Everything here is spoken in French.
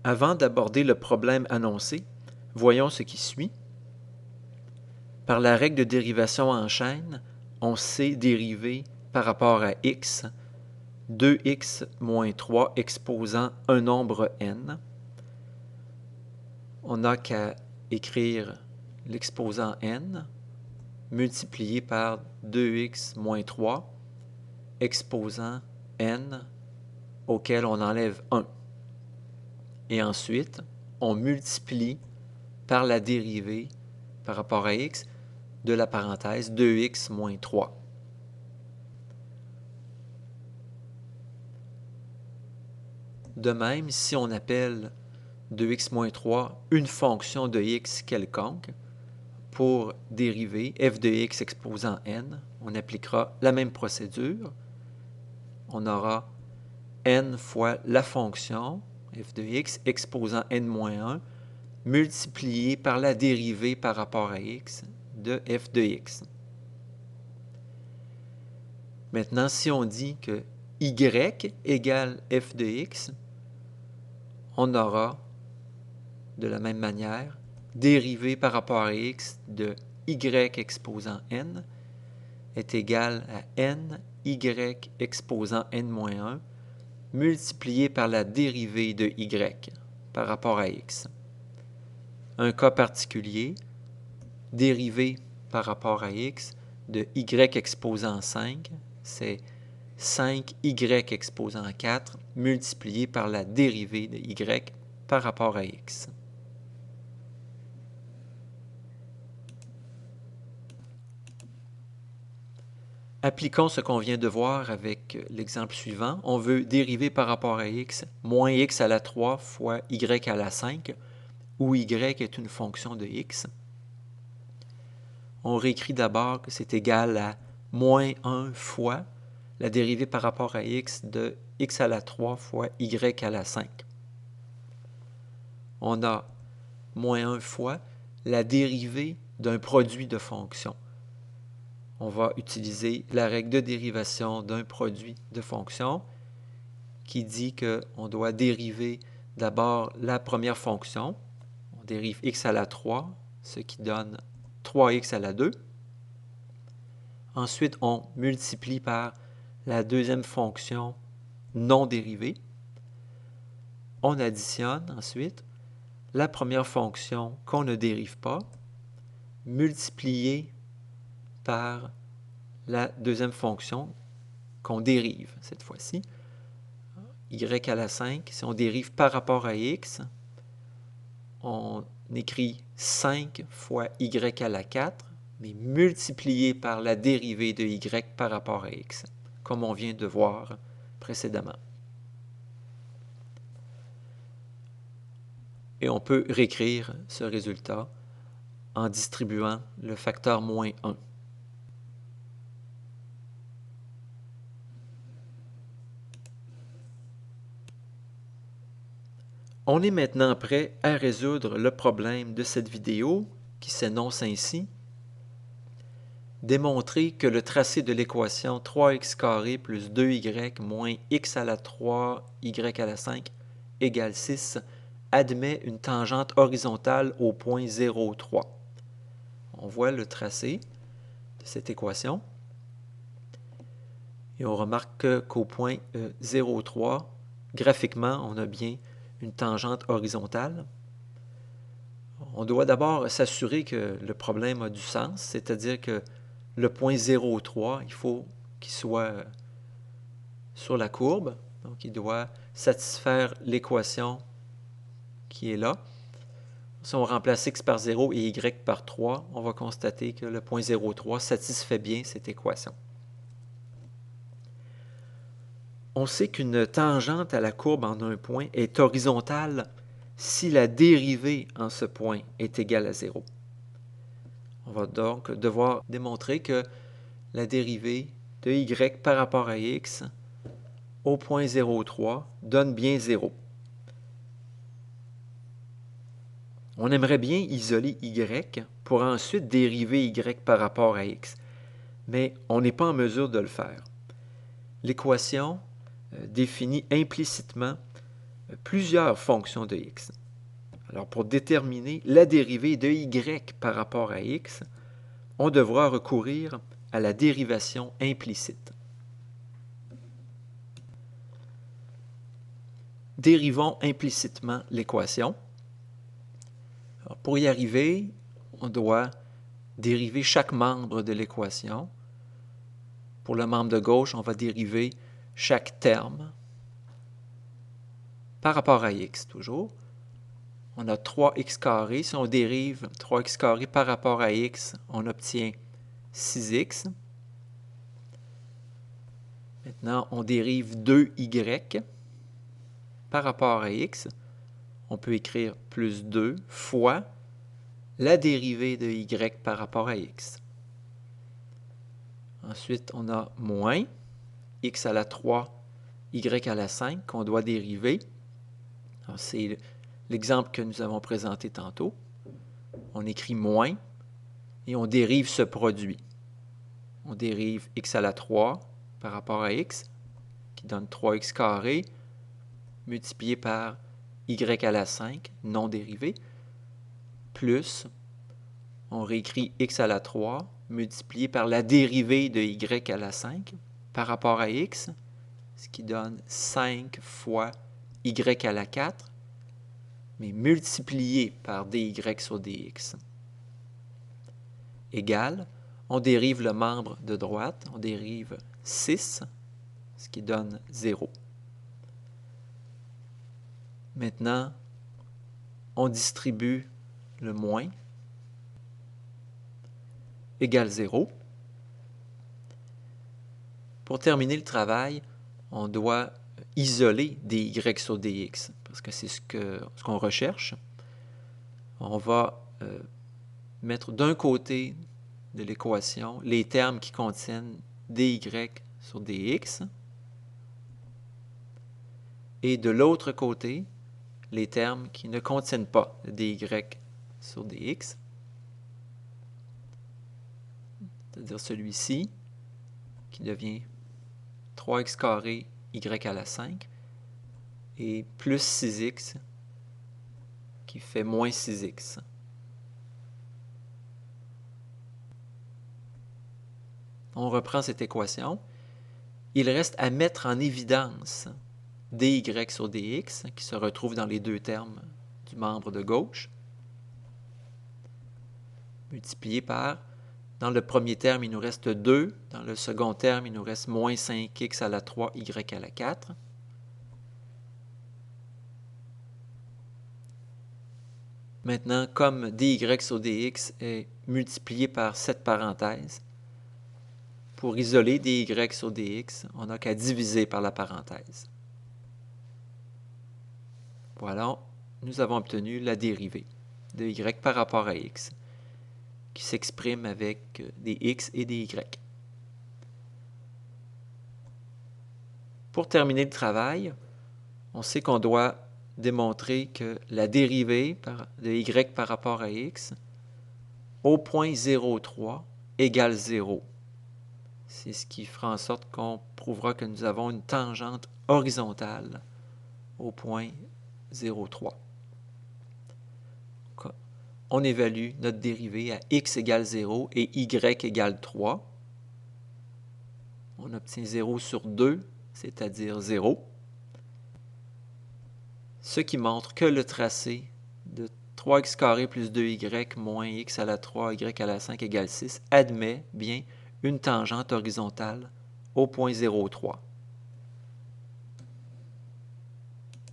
Avant d'aborder le problème annoncé, voyons ce qui suit. Par la règle de dérivation en chaîne, on sait dériver par rapport à x 2x moins 3 exposant un nombre n. On n'a qu'à écrire l'exposant n multiplié par 2x moins 3 exposant n auquel on enlève 1. Et ensuite, on multiplie par la dérivée par rapport à x de la parenthèse 2x moins 3. De même, si on appelle 2x moins 3 une fonction de x quelconque, pour dériver f de x exposant n, on appliquera la même procédure. On aura n fois la fonction f de x exposant n moins 1 multiplié par la dérivée par rapport à x de f de x. Maintenant, si on dit que y égale f de x, on aura de la même manière dérivée par rapport à x de y exposant n est égal à n y exposant n moins 1 multiplié par la dérivée de y par rapport à x. Un cas particulier, dérivée par rapport à x de y exposant 5, c'est 5y exposant 4 multiplié par la dérivée de y par rapport à x. Appliquons ce qu'on vient de voir avec l'exemple suivant. On veut dériver par rapport à x moins x à la 3 fois y à la 5, où y est une fonction de x. On réécrit d'abord que c'est égal à moins 1 fois la dérivée par rapport à x de x à la 3 fois y à la 5. On a moins 1 fois la dérivée d'un produit de fonctions. On va utiliser la règle de dérivation d'un produit de fonctions qui dit qu'on doit dériver d'abord la première fonction. On dérive x à la 3, ce qui donne 3x à la 2. Ensuite, on multiplie par la deuxième fonction non dérivée. On additionne ensuite la première fonction qu'on ne dérive pas, multipliée par la deuxième fonction qu'on dérive cette fois-ci. Y à la 5, si on dérive par rapport à x, on écrit 5 fois y à la 4, mais multiplié par la dérivée de y par rapport à x, comme on vient de voir précédemment. Et on peut réécrire ce résultat en distribuant le facteur moins 1. On est maintenant prêt à résoudre le problème de cette vidéo qui s'énonce ainsi. Démontrer que le tracé de l'équation 3x² plus 2y moins x à la 3y à la 5 égale 6 admet une tangente horizontale au point 0,3. On voit le tracé de cette équation. Et on remarque qu'au point 0,3, graphiquement, on a bien une tangente horizontale. On doit d'abord s'assurer que le problème a du sens, c'est-à-dire que le point 0,3, il faut qu'il soit sur la courbe. Donc, il doit satisfaire l'équation qui est là. Si on remplace x par 0 et y par 3, on va constater que le point 0,3 satisfait bien cette équation. On sait qu'une tangente à la courbe en un point est horizontale si la dérivée en ce point est égale à 0. On va donc devoir démontrer que la dérivée de y par rapport à x au point 0,3 donne bien 0. On aimerait bien isoler y pour ensuite dériver y par rapport à x, mais on n'est pas en mesure de le faire. L'équation définit implicitement plusieurs fonctions de x. Alors, pour déterminer la dérivée de y par rapport à x, on devra recourir à la dérivation implicite. Dérivons implicitement l'équation. Pour y arriver, on doit dériver chaque membre de l'équation. Pour le membre de gauche, on va dériver chaque terme par rapport à x, toujours. On a 3x carré. Si on dérive 3x carré par rapport à x, on obtient 6x. Maintenant, on dérive 2y par rapport à x. On peut écrire plus 2 fois la dérivée de y par rapport à x. Ensuite, on a moins x à la 3, y à la 5 qu'on doit dériver. C'est l'exemple que nous avons présenté tantôt. On écrit moins et on dérive ce produit. On dérive x à la 3 par rapport à x, qui donne 3x carré, multiplié par y à la 5, non dérivé, plus, on réécrit x à la 3, multiplié par la dérivée de y à la 5 par rapport à x, ce qui donne 5 fois y à la 4, mais multiplié par dy sur dx. Égal, on dérive le membre de droite, on dérive 6, ce qui donne 0. Maintenant, on distribue le moins, égale 0. Pour terminer le travail, on doit isoler dy sur dx, parce que c'est ce qu'on recherche. On va mettre d'un côté de l'équation les termes qui contiennent dy sur dx, et de l'autre côté, les termes qui ne contiennent pas de dy sur dx, c'est-à-dire celui-ci, qui devient 3x carré y à la 5, et plus 6x, qui fait moins 6x. On reprend cette équation. Il reste à mettre en évidence dy sur dx, qui se retrouve dans les deux termes du membre de gauche, multiplié par, dans le premier terme, il nous reste 2, dans le second terme, il nous reste moins 5x à la 3, y à la 4. Maintenant, comme dy sur dx est multiplié par cette parenthèse, pour isoler dy sur dx, on n'a qu'à diviser par la parenthèse. Voilà, nous avons obtenu la dérivée de y par rapport à x, qui s'exprime avec des x et des y. Pour terminer le travail, on sait qu'on doit démontrer que la dérivée de y par rapport à x au point 0,3 égale 0. C'est ce qui fera en sorte qu'on prouvera que nous avons une tangente horizontale au point 0,3. On évalue notre dérivée à x égale 0 et y égale 3. On obtient 0 sur 2, c'est-à-dire 0. Ce qui montre que le tracé de 3x carré plus 2y moins x à la 3, y à la 5 égale 6 admet bien une tangente horizontale au point 0,3.